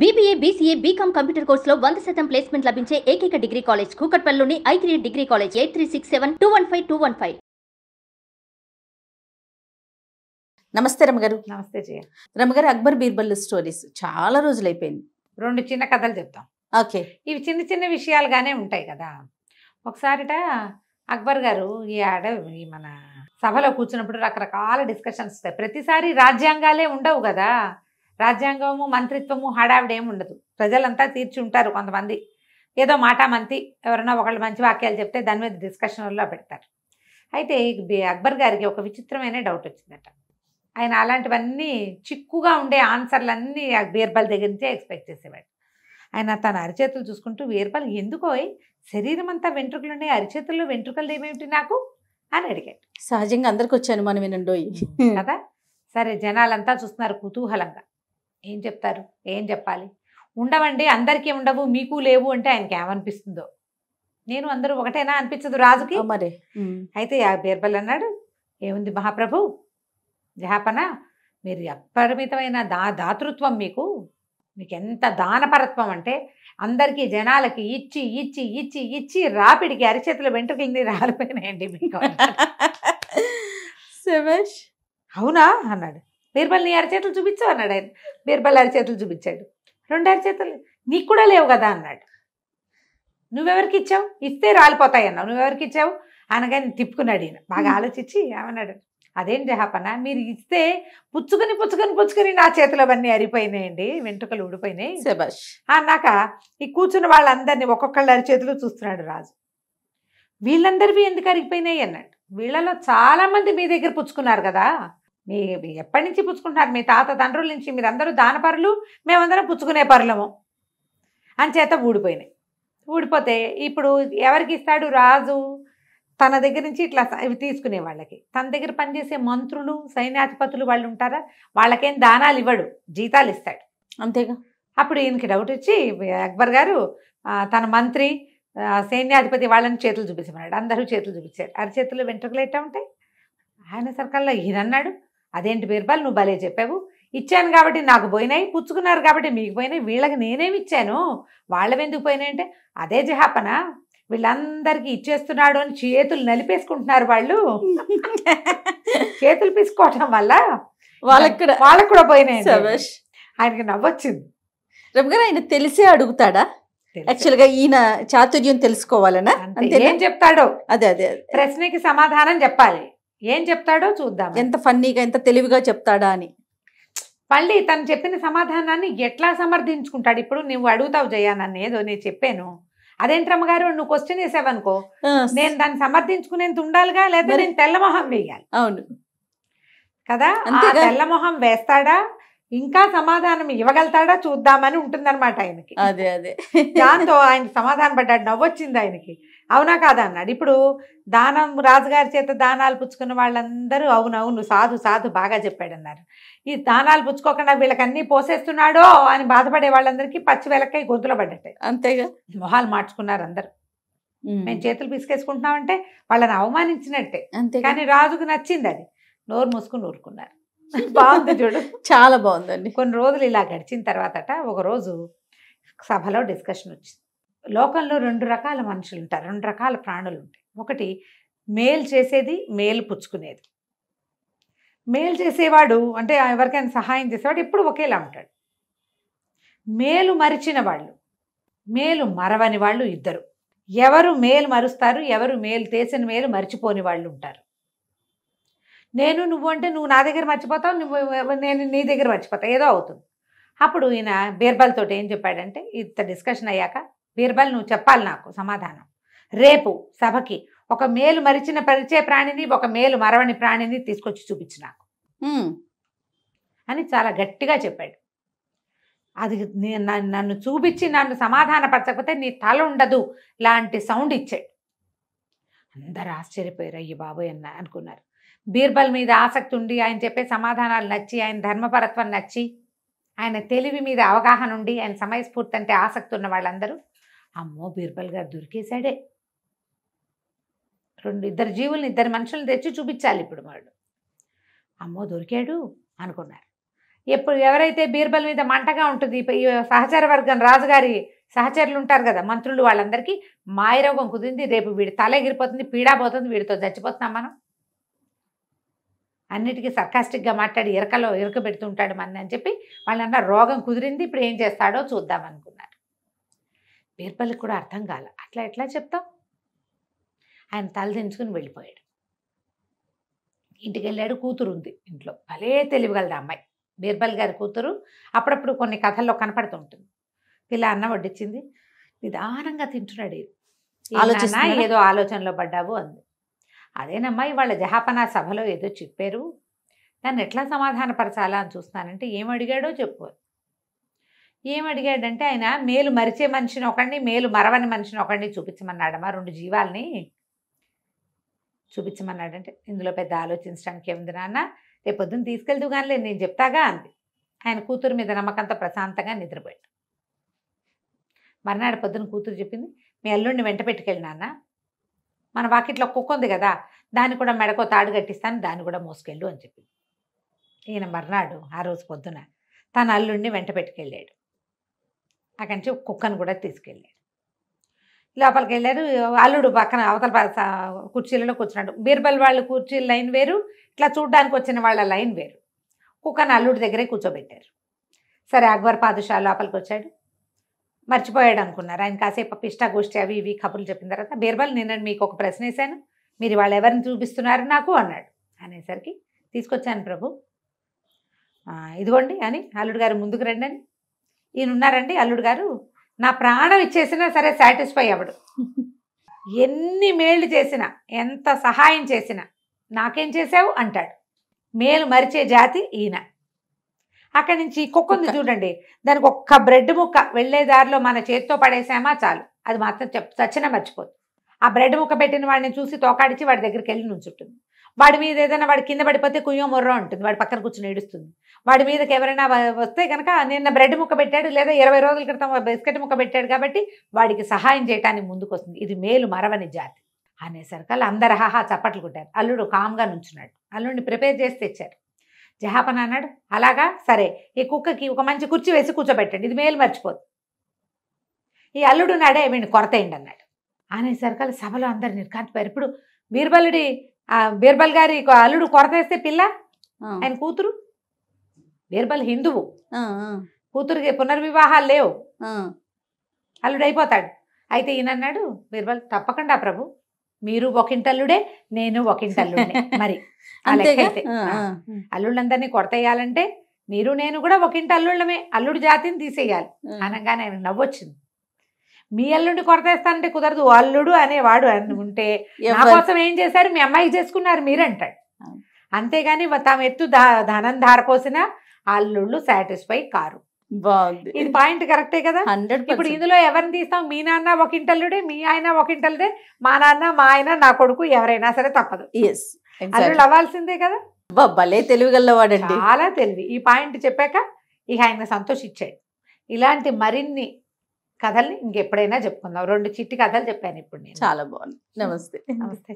BBA, BCA, BCom computer కోర్సులో 100% placement లభించే ఏకైక డిగ్రీ కాలేజ్ కూకట్పల్లిలోని i3 డిగ్రీ కాలేజ్ 8367215215. నమస్తే రమగారు. నమస్తే జయ. రమగారు, అక్బర్ బీర్బల్ స్టోరీస్ చాలా రోజులు అయిపోయింది. 2 చిన్న కథలు చెప్తాం. ఓకే. ఇవి చిన్న చిన్న విషయాలుగానే ఉంటాయి కదా. ఒకసారిట అక్బర్ గారు ఈ మన సభలో కూర్చున్నప్పుడు రకరకాల డిస్కషన్స్ వస్తాయి. ప్రతిసారి రాజ్యాంగాలే ఉండవు కదా. రాజ్యాంగము, మంత్రిత్వము, హడావిడి ఏమి ఉండదు. ప్రజలంతా తీర్చి ఉంటారు. కొంతమంది ఏదో మాటామంతి ఎవరైనా ఒకళ్ళు మంచి వాక్యాలు చెప్తే దాని మీద డిస్కషన్లో పెడతారు. అయితే అక్బర్ గారికి ఒక విచిత్రమైన డౌట్ వచ్చిందట. ఆయన అలాంటివన్నీ చిక్కుగా ఉండే ఆన్సర్లన్నీ బీర్బల్ దగ్గర నుంచే ఎక్స్పెక్ట్ చేసేవాడు. ఆయన తన అరిచేతులు చూసుకుంటూ, బీర్బల్ ఎందుకో శరీరం అంతా వెంట్రుకలు ఉన్నాయి, అరిచేతుల్లో వెంట్రుకలు ఏమేమిటి నాకు అని అడిగాడు. సహజంగా అందరికి వచ్చాను మనం వినండోయి కదా. సరే, జనాలంతా చూస్తున్నారు కుతూహలంగా. ఏం చెప్తారు, ఏం చెప్పాలి? ఉండవండి, అందరికీ ఉండవు, మీకు లేవు అంటే ఆయనకి ఏమనిపిస్తుందో. నేను అందరూ ఒకటేనా అనిపించదు రాజుకి. మరి అయితే ఆ బీర్బల్ అన్నాడు, ఏముంది మహాప్రభు, జహాపన, మీరు అపరిమితమైన దాతృత్వం, మీకు ఎంత దానపరత్వం అంటే అందరికీ జనాలకి ఇచ్చి ఇచ్చి ఇచ్చి ఇచ్చి రాపిడికి అరిచేతుల వెంట్రుకలన్నీ రాలిపోయినాయండి మీకు. అవునా అన్నాడు. బీర్బల్ నీ అరిచేతులు చూపించావు అన్నాడు ఆయన. బీర్బల్ అరిచేతులు చూపించాడు. 2 అరిచేతులు నీకు కూడా లేవు కదా అన్నాడు. నువ్వెవరికి ఇచ్చావు? ఇస్తే రాలిపోతాయి అన్నావు, నువ్వెవరికి ఇచ్చావు అనగానే తిప్పుకున్నాడు ఈయన. బాగా ఆలోచించి ఏమన్నాడు, అదేం జహాపన, మీరు ఇస్తే పుచ్చుకొని పుచ్చుకొని పుచ్చుకొని నా చేతులు అవన్నీ అరిపోయినాయండి, వెంట్రుకలు ఊడిపోయినాయి అన్నాక ఈ కూర్చున్న వాళ్ళందరినీ ఒక్కొక్కళ్ళ అరిచేతులు చూస్తున్నాడు రాజు. వీళ్ళందరివి ఎందుకు అరిగిపోయినాయి అన్నాడు. వీళ్ళలో చాలా మంది మీ దగ్గర పుచ్చుకున్నారు కదా, మీ ఎప్పటి నుంచి పుచ్చుకుంటున్నారు, మీ తాత తండ్రుల నుంచి, మీరందరూ దానపరులు, మేమందరం పుచ్చుకునే పరులము అంచేత ఊడిపోయినాయి. ఊడిపోతే ఇప్పుడు ఎవరికి ఇస్తాడు రాజు? తన దగ్గర నుంచి ఇట్లా ఇవి తీసుకునే వాళ్ళకి, తన దగ్గర పనిచేసే మంత్రులు, సైన్యాధిపతులు వాళ్ళు ఉంటారా, వాళ్ళకేం దానాలు ఇవ్వడు, జీతాలు ఇస్తాడు అంతేగా. అప్పుడు ఈయనకి డౌట్ వచ్చి అక్బర్ గారు తన మంత్రి, సైన్యాధిపతి వాళ్ళని చేతులు చూపించమన్నాడు. అందరూ చేతులు చూపించారు. అరిచేతులు వెంట్రుకలు ఎట్టా ఉంటాయి. ఆయన సర్కల్లో ఈయన అన్నాడు, అదేంటి బీర్బల్, నువ్వు భలే చెప్పావు, ఇచ్చాను కాబట్టి నాకు పోయినాయి, పుచ్చుకున్నారు కాబట్టి మీకు పోయినాయి, వీళ్ళకి నేనేమి ఇచ్చాను, వాళ్ళవెందుకు పోయినాయి అంటే, అదే జహాపన, వీళ్ళందరికీ ఇచ్చేస్తున్నాడు అని చేతులు నలిపేసుకుంటున్నారు వాళ్ళు. చేతులు పీసుకోవటం వల్ల వాళ్ళకు కూడా పోయినాయి. ఆయనకి నవ్వొచ్చింది. రమగారు, ఆయన తెలిసే అడుగుతాడా? యాక్చువల్గా ఈయన చాతుర్యం తెలుసుకోవాలనా? ఏం చెప్తాడో అదే అదే ప్రశ్నకి సమాధానం చెప్పాలి. ఏం చెప్తాడో చూద్దాం. ఎంత ఫన్నీగా, ఎంత తెలివిగా చెప్తాడా అని. మళ్ళీ తను చెప్పిన సమాధానాన్ని ఎట్లా సమర్థించుకుంటాడు. ఇప్పుడు నువ్వు అడుగుతావు జయ, నన్ను ఏదో నేను చెప్పాను, అదేంటి రమ్మగారు నువ్వు క్వశ్చన్ వేసావనుకో, నేను దాన్ని సమర్థించుకునేంత ఉండాలిగా, లేదా నేను తెల్లమొహం వేయాలి. అవును కదా. తెల్లమొహం వేస్తాడా, ఇంకా సమాధానం ఇవ్వగలుగుతాడా చూద్దామని ఉంటుందన్నమాట ఆయనకి. అదే అదే దాంతో ఆయన సమాధానం పడ్డాడు. నవ్వొచ్చింది ఆయనకి. అవునా కాదా అన్నాడు. ఇప్పుడు దానం, రాజుగారి చేత దానాలు పుచ్చుకున్న వాళ్ళందరూ అవునవును సాధు సాధు బాగా చెప్పాడన్నారు. ఈ దానాలు పుచ్చుకోకుండా వీళ్ళకి అన్నీ పోసేస్తున్నాడో అని బాధపడే వాళ్ళందరికీ పచ్చి వెలక్కై గొంతులో పడ్డట్టే. అంతేగా. మొహాలు మార్చుకున్నారు అందరు. మేము చేతులు పిసికేసుకుంటున్నామంటే వాళ్ళని అవమానించినట్టే. కానీ రాజుకు నచ్చింది అది. నోరు మూసుకుని ఊరుకున్నారు. బాగుంది చూడు, చాలా బాగుందండి. కొన్ని రోజులు ఇలా గడిచిన తర్వాతట ఒకరోజు సభలో డిస్కషన్ వచ్చింది. లోకంలో 2 రకాల మనుషులు ఉంటారు, 2 రకాల ప్రాణులు ఉంటాయి. ఒకటి మేలు చేసేది, మేలు పుచ్చుకునేది. మేలు చేసేవాడు అంటే ఎవరికైనా సహాయం చేసేవాడు ఎప్పుడు ఒకేలా ఉంటాడు. మేలు మరిచిన వాళ్ళు, మేలు మరవని వాళ్ళు ఇద్దరు. ఎవరు మేలు మరుస్తారు, ఎవరు మేలు చేసిన మేలు మరిచిపోని వాళ్ళు ఉంటారు. నేను నువ్వు అంటే నువ్వు నా దగ్గర మర్చిపోతావు, నేను నీ దగ్గర మర్చిపోతా, ఏదో అవుతుంది. అప్పుడు ఈయన బీర్బల్ తోటి ఏం చెప్పాడంటే, ఇంత డిస్కషన్ అయ్యాక, బీర్బల్ నువ్వు చెప్పాలి నాకు సమాధానం. రేపు సభకి ఒక మేలు మరిచిన పరిచయ ప్రాణిని, ఒక మేలు మరవని ప్రాణిని తీసుకొచ్చి చూపించు నాకు అని చాలా గట్టిగా చెప్పాడు. అది నన్ను చూపించి నన్ను సమాధానపరచకపోతే నీ తల ఉండదు లాంటి సౌండ్ ఇచ్చాడు. అందరు ఆశ్చర్యపోయారు. అయ్యి బాబోయ్ అన్న అనుకున్నారు. బీర్బల్ మీద ఆసక్తి ఉండి, ఆయన చెప్పే సమాధానాలు నచ్చి, ఆయన ధర్మపరత్వం నచ్చి, ఆయన తెలివి మీద అవగాహన ఉండి, ఆయన సమయస్ఫూర్తి అంటే ఆసక్తి ఉన్న వాళ్ళందరూ అమ్మో బీర్బల్ గారు దొరికేశాడే, 2 జీవుల్ని, 2 మనుషులను తెచ్చి చూపించాలి ఇప్పుడు వాడు, అమ్మో దొరికాడు అనుకున్నారు. ఎప్పుడు ఎవరైతే బీర్బల్ మీద మంటగా ఉంటుంది, ఈ సహచర వర్గం రాజుగారి సహచరులు ఉంటారు కదా మంత్రులు, వాళ్ళందరికీ మాయరోగం కుదిరింది, రేపు వీడి తల ఎగిరిపోతుంది, పీడా పోతుంది, వీడితో చచ్చిపోతున్నాం మనం, అన్నిటికీ సర్కాస్టిక్గా మాట్లాడి ఇరక పెడుతుంటాడు మన అని చెప్పి వాళ్ళన్న రోగం కుదిరింది, ఇప్పుడు ఏం చేస్తాడో చూద్దాం అనుకున్నారు. బీర్బల్కి కూడా అర్థం కాల, అట్లా ఎట్లా చెప్తాం. ఆయన తల దించుకుని వెళ్ళిపోయాడు. ఇంటికి వెళ్ళాడు. కూతురు ఉంది ఇంట్లో, భలే తెలివిగలదు అమ్మాయి, బీర్బల్ గారి కూతురు. అప్పుడప్పుడు కొన్ని కథల్లో కనపడుతుంటుంది. పిల్ల అన్నం వడ్డించింది, నిదానంగా తింటున్నాడు. ఏదో ఆలోచనలో పడ్డావు అంది. అదేనమ్మా ఇవాళ జహాపనా సభలో ఏదో చెప్పారు, దాన్ని ఎట్లా సమాధానపరచాలా అని చూస్తానంటే ఏమడిగాడో చెప్పు. ఏమడిగాడంటే ఆయన మేలు మరిచే మనిషిని ఒకడిని, మేలు మరవని మనిషిని ఒకడిని చూపించమన్నాడమ్మా, 2 జీవాల్ని చూపించమన్నాడంటే ఇందులో పెద్ద ఆలోచించడానికి ఏముంది నాన్న, రేపు పొద్దున్న తీసుకెళ్తూ కానీ నేను చెప్తాగా అంది. ఆయన కూతురు మీద నమ్మకంతో ప్రశాంతంగా నిద్రపోయాడు. మర్నాడు పొద్దున కూతురు చెప్పింది, మీ అల్లుడిని వెంట పెట్టుకెళ్ళి నాన్న, మన వాకిట్లో కుక్క ఉంది కదా, దాన్ని కూడా మెడకో తాడు కట్టిస్తాను, దాన్ని కూడా మోసుకెళ్ళు అని చెప్పింది. ఈయన మర్నాడు ఆ రోజు పొద్దున తన అల్లుడిని వెంట పెట్టుకెళ్ళాడు. అక్కడి నుంచి కుక్కను కూడా తీసుకెళ్ళాడు. లోపలికి వెళ్ళారు. అల్లుడు పక్కన అవతల కుర్చీలలో కూర్చున్నాడు. బీర్బల్ వాళ్ళు కుర్చీల లైన్ వేరు, ఇట్లా చూడ్డానికి వచ్చిన వాళ్ళ లైన్ వేరు. కుక్కను అల్లుడి దగ్గరే కూర్చోబెట్టారు. సరే అక్బర్ పాదుషా లోపలికి వచ్చాడు. మర్చిపోయాడు అనుకున్నారు. ఆయన కాసేపు పిష్టాగోష్ఠి అవి ఇవి కబుర్లు చెప్పిన తర్వాత, బీర్బల్ నిన్న మీకు ఒక ప్రశ్న వేశాను, మీరు వాళ్ళు ఎవరిని చూపిస్తున్నారు నాకు అన్నాడు. అనేసరికి తీసుకొచ్చాను ప్రభు, ఇదిగోండి అని అల్లుడు గారు ముందుకు రండి అని. ఈయన ఉన్నారండి అల్లుడు గారు, నా ప్రాణం ఇచ్చేసినా సరే సాటిస్ఫై అవ్వడు, ఎన్ని మేళ్ళు చేసినా ఎంత సహాయం చేసినా నాకేం చేసావు అంటాడు. మేలు మరిచే జాతి ఈయన. అక్కడి నుంచి కుక్క ఉంది చూడండి, దానికి ఒక్క బ్రెడ్ ముక్క వెళ్ళే దారిలో మన చేతితో పడేసామా చాలు, అది మాత్రం చచ్చినా మర్చిపోదు. ఆ బ్రెడ్ ముక్క పెట్టిన వాడిని చూసి తోకాడిచి వాడి దగ్గరికి వెళ్ళి నుంచుంటుంది. వాడి మీద ఏదైనా వాడి కింద పడిపోతే కుయ్యో మొర్రో ఉంటుంది, వాడి పక్కన కూర్చొని ఏడుస్తుంది. వాడి మీదకి ఎవరైనా వస్తే కనుక నిన్న బ్రెడ్ ముక్క పెట్టాడు లేదా 20 రోజుల క్రితం బిస్కెట్ ముక్క పెట్టాడు కాబట్టి వాడికి సహాయం చేయడానికి ముందుకు వస్తుంది. ఇది మేలు మరవని జాతి అనేసరికి అందరు హాహా చప్పట్లు కొట్టారు. అల్లుడు కామ్గా నుంచున్నాడు. అల్లుడిని ప్రిపేర్ చేసి తెచ్చారు. జహాపన అన్నాడు, అలాగా సరే ఈ కుక్కకి ఒక మంచి కుర్చీ వేసి కూర్చోబెట్టండి, ఇది మేలు మర్చిపోదు. ఈ అల్లుడు నాడే వీడిని కొరతేయండి అన్నాడు. అనేసరికి సభలో అందరు నిర్కాంతిపోయారు. ఇప్పుడు బీర్బల్ గారి అల్లుడు కొరతేస్తే పిల్ల ఆయన కూతురు, బీర్బల్ హిందువు, కూతురికి పునర్వివాహాలు లేవు, అల్లుడు అయిపోతాడు. అయితే ఈయన అన్నాడు, బీర్బల్ తప్పకుండా ప్రభు, మీరు ఒకంటల్లుడే నేను ఒకంటల్లుడే, మరి అయితే అల్లుళ్ళందరినీ కొరతేయాలంటే మీరు నేను కూడా ఒకంటి అల్లుళ్ళమే, అల్లుడు జాతిని తీసేయాలి అనగానే ఆయన నవ్వొచ్చింది. మీ అల్లుడిని కొరతేస్తానంటే కుదరదు, అల్లుడు అనేవాడు ఉంటే నా కోసం ఏం చేశారు, మీ అమ్మాయికి చేసుకున్నారు మీరంటాడు. అంతేగాని తాము ఎత్తు ధనం ధారపోసిన అల్లుళ్ళు సాటిస్ఫై కారు. బాగుంది, ఇది పాయింట్ కరెక్టే కదా. ఇప్పుడు ఇందులో ఎవరిని తీస్తాం, మీ నాన్న ఒకంటల్లుడే, మీ ఆయన ఒకంటల్లుడే, మా నాన్న మా ఆయన నా కొడుకు ఎవరైనా సరే తప్పదు, అల్లుళ్ళు అవ్వాల్సిందే కదా. భలే తెలివిగలవాడండి, చాలా తెలివి. ఈ పాయింట్ చెప్పాక ఇక ఆయన సంతోషించాడు. ఇలాంటి మరిన్ని కథల్ని ఇంకెప్పుడైనా చెప్పుకుందాం. 2 చిట్టి కథలు చెప్పాను ఇప్పుడు నేను. చాలా బాగుంది. నమస్తే. నమస్తే.